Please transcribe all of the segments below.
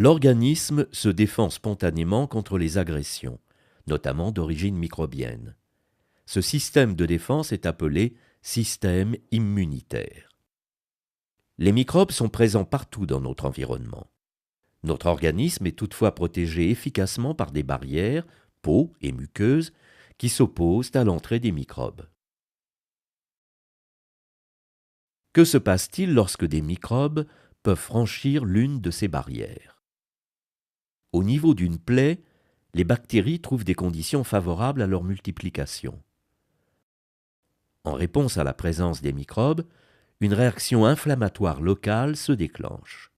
L'organisme se défend spontanément contre les agressions, notamment d'origine microbienne. Ce système de défense est appelé système immunitaire. Les microbes sont présents partout dans notre environnement. Notre organisme est toutefois protégé efficacement par des barrières, peau et muqueuses, qui s'opposent à l'entrée des microbes. Que se passe-t-il lorsque des microbes peuvent franchir l'une de ces barrières? Au niveau d'une plaie, les bactéries trouvent des conditions favorables à leur multiplication. En réponse à la présence des microbes, une réaction inflammatoire locale se déclenche.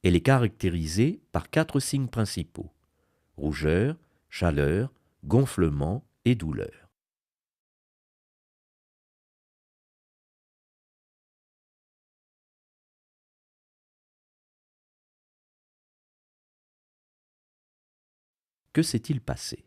Elle est caractérisée par 4 signes principaux: rougeur, chaleur, gonflement et douleur. Que s'est-il passé?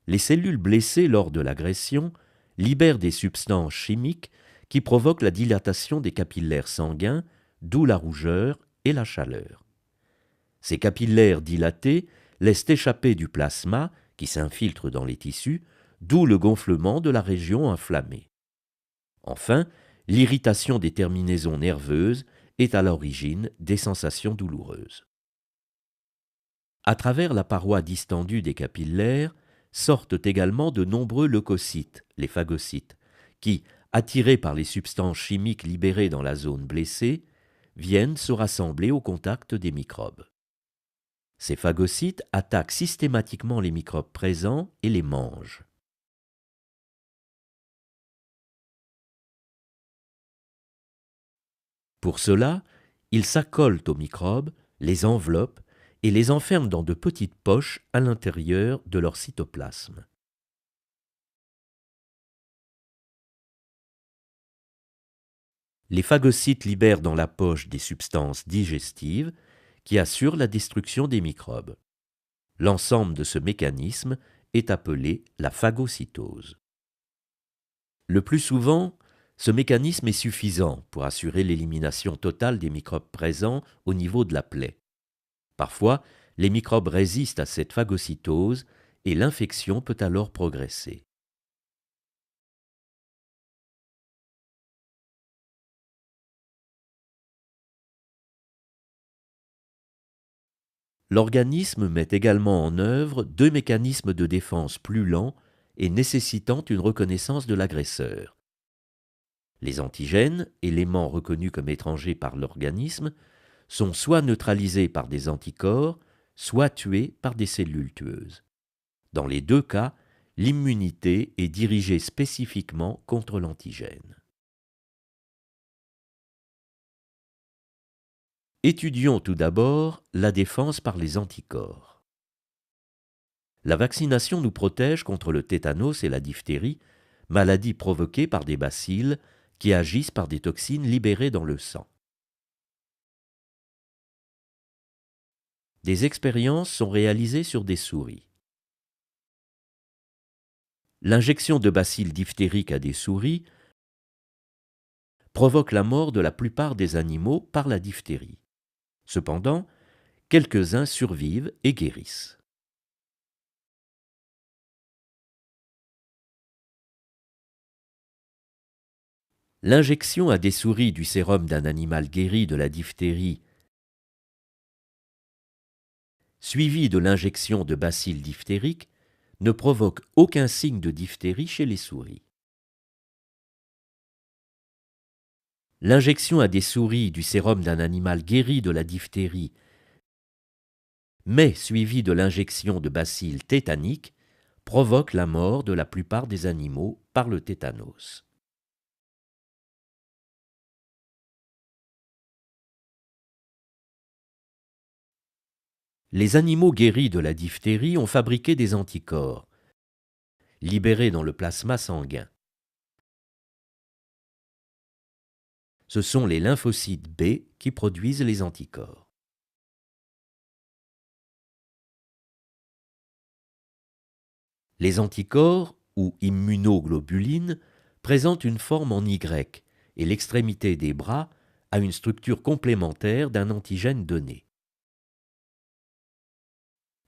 Les cellules blessées lors de l'agression libèrent des substances chimiques qui provoquent la dilatation des capillaires sanguins, d'où la rougeur et la chaleur. Ces capillaires dilatés laissent échapper du plasma qui s'infiltre dans les tissus, d'où le gonflement de la région inflammée. Enfin, l'irritation des terminaisons nerveuses est à l'origine des sensations douloureuses. À travers la paroi distendue des capillaires sortent également de nombreux leucocytes, les phagocytes, qui, attirés par les substances chimiques libérées dans la zone blessée, viennent se rassembler au contact des microbes. Ces phagocytes attaquent systématiquement les microbes présents et les mangent. Pour cela, ils s'accolent aux microbes, les enveloppent et les enferment dans de petites poches à l'intérieur de leur cytoplasme. Les phagocytes libèrent dans la poche des substances digestives qui assurent la destruction des microbes. L'ensemble de ce mécanisme est appelé la phagocytose. Le plus souvent, ce mécanisme est suffisant pour assurer l'élimination totale des microbes présents au niveau de la plaie. Parfois, les microbes résistent à cette phagocytose et l'infection peut alors progresser. L'organisme met également en œuvre 2 mécanismes de défense plus lents et nécessitant une reconnaissance de l'agresseur. Les antigènes, éléments reconnus comme étrangers par l'organisme, sont soit neutralisés par des anticorps, soit tués par des cellules tueuses. Dans les 2 cas, l'immunité est dirigée spécifiquement contre l'antigène. Étudions tout d'abord la défense par les anticorps. La vaccination nous protège contre le tétanos et la diphtérie, maladies provoquées par des bacilles qui agissent par des toxines libérées dans le sang. Des expériences sont réalisées sur des souris. L'injection de bacilles diphtériques à des souris provoque la mort de la plupart des animaux par la diphtérie. Cependant, quelques-uns survivent et guérissent. L'injection à des souris du sérum d'un animal guéri de la diphtérie, suivie de l'injection de bacilles diphtériques, ne provoque aucun signe de diphtérie chez les souris. L'injection à des souris du sérum d'un animal guéri de la diphtérie, mais suivie de l'injection de bacilles tétaniques, provoque la mort de la plupart des animaux par le tétanos. Les animaux guéris de la diphtérie ont fabriqué des anticorps, libérés dans le plasma sanguin. Ce sont les lymphocytes B qui produisent les anticorps. Les anticorps ou immunoglobuline, présente une forme en Y et l'extrémité des bras a une structure complémentaire d'un antigène donné.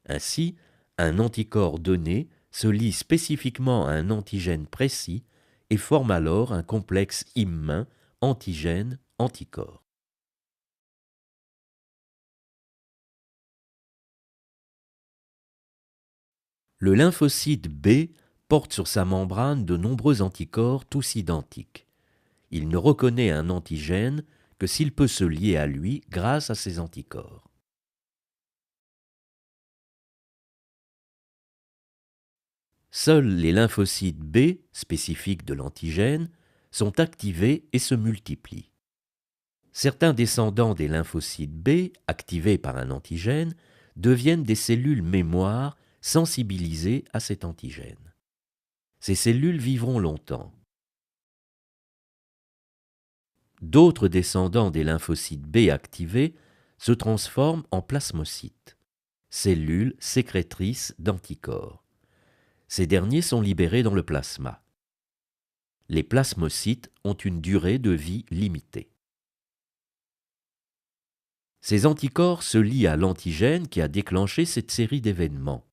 Ainsi, un anticorps donné se lie spécifiquement à un antigène précis et forme alors un complexe immun antigène-anticorps. Le lymphocyte B porte sur sa membrane de nombreux anticorps tous identiques. Il ne reconnaît un antigène que s'il peut se lier à lui grâce à ces anticorps. Seuls les lymphocytes B, spécifiques de l'antigène, sont activés et se multiplient. Certains descendants des lymphocytes B, activés par un antigène, deviennent des cellules mémoire sensibilisées à cet antigène. Ces cellules vivront longtemps. D'autres descendants des lymphocytes B activés se transforment en plasmocytes, cellules sécrétrices d'anticorps. Ces derniers sont libérés dans le plasma. Les plasmocytes ont une durée de vie limitée. Ces anticorps se lient à l'antigène qui a déclenché cette série d'événements.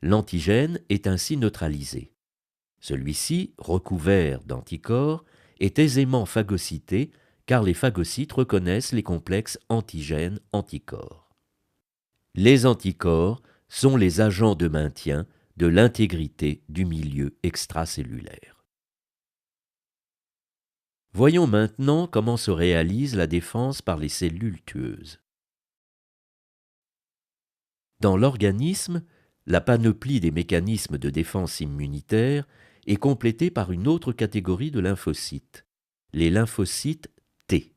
L'antigène est ainsi neutralisé. Celui-ci, recouvert d'anticorps, est aisément phagocyté car les phagocytes reconnaissent les complexes antigène-anticorps. Les anticorps sont les agents de maintien de l'intégrité du milieu extracellulaire. Voyons maintenant comment se réalise la défense par les cellules tueuses. Dans l'organisme, la panoplie des mécanismes de défense immunitaire est complétée par une autre catégorie de lymphocytes, les lymphocytes T.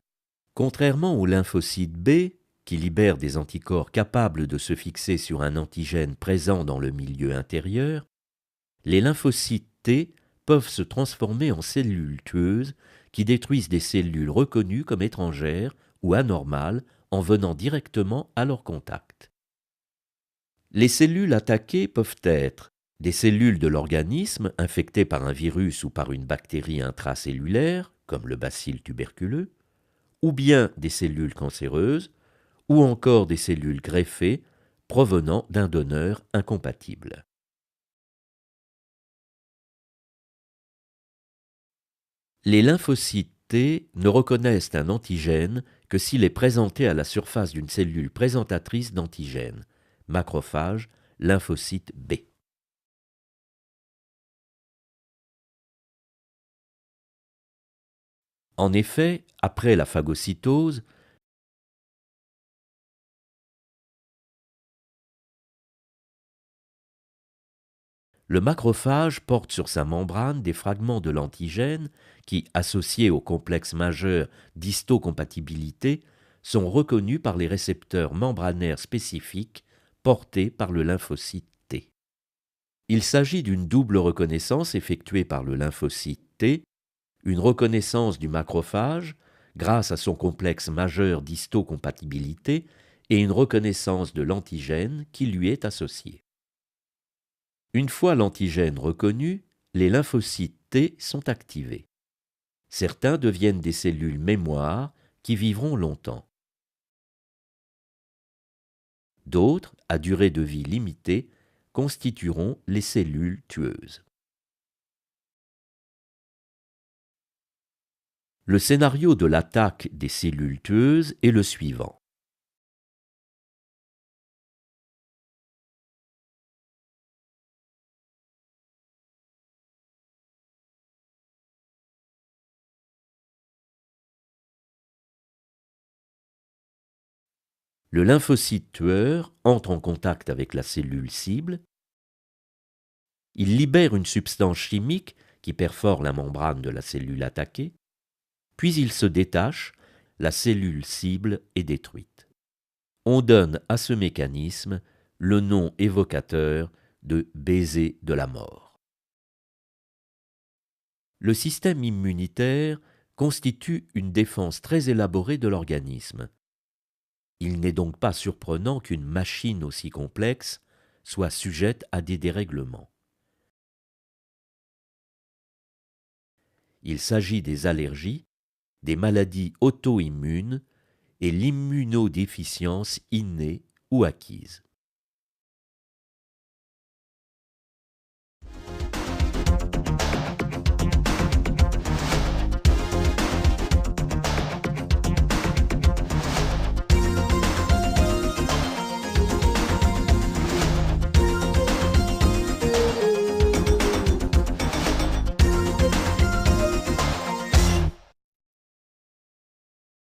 Contrairement aux lymphocytes B, qui libèrent des anticorps capables de se fixer sur un antigène présent dans le milieu intérieur, les lymphocytes T peuvent se transformer en cellules tueuses qui détruisent des cellules reconnues comme étrangères ou anormales en venant directement à leur contact. Les cellules attaquées peuvent être des cellules de l'organisme infectées par un virus ou par une bactérie intracellulaire, comme le bacille tuberculeux, ou bien des cellules cancéreuses, ou encore des cellules greffées provenant d'un donneur incompatible. Les lymphocytes T ne reconnaissent un antigène que s'il est présenté à la surface d'une cellule présentatrice d'antigène, macrophage, lymphocyte B. En effet, après la phagocytose, le macrophage porte sur sa membrane des fragments de l'antigène qui, associés au complexe majeur d'histocompatibilité, sont reconnus par les récepteurs membranaires spécifiques portés par le lymphocyte T. Il s'agit d'une double reconnaissance effectuée par le lymphocyte T, une reconnaissance du macrophage grâce à son complexe majeur d'histocompatibilité et une reconnaissance de l'antigène qui lui est associé. Une fois l'antigène reconnu, les lymphocytes T sont activés. Certains deviennent des cellules mémoire qui vivront longtemps. D'autres, à durée de vie limitée, constitueront les cellules tueuses. Le scénario de l'attaque des cellules tueuses est le suivant. Le lymphocyte tueur entre en contact avec la cellule cible. Il libère une substance chimique qui perfore la membrane de la cellule attaquée, puis il se détache, la cellule cible est détruite. On donne à ce mécanisme le nom évocateur de baiser de la mort. Le système immunitaire constitue une défense très élaborée de l'organisme. Il n'est donc pas surprenant qu'une machine aussi complexe soit sujette à des dérèglements. Il s'agit des allergies, des maladies auto-immunes et l'immunodéficience innée ou acquise.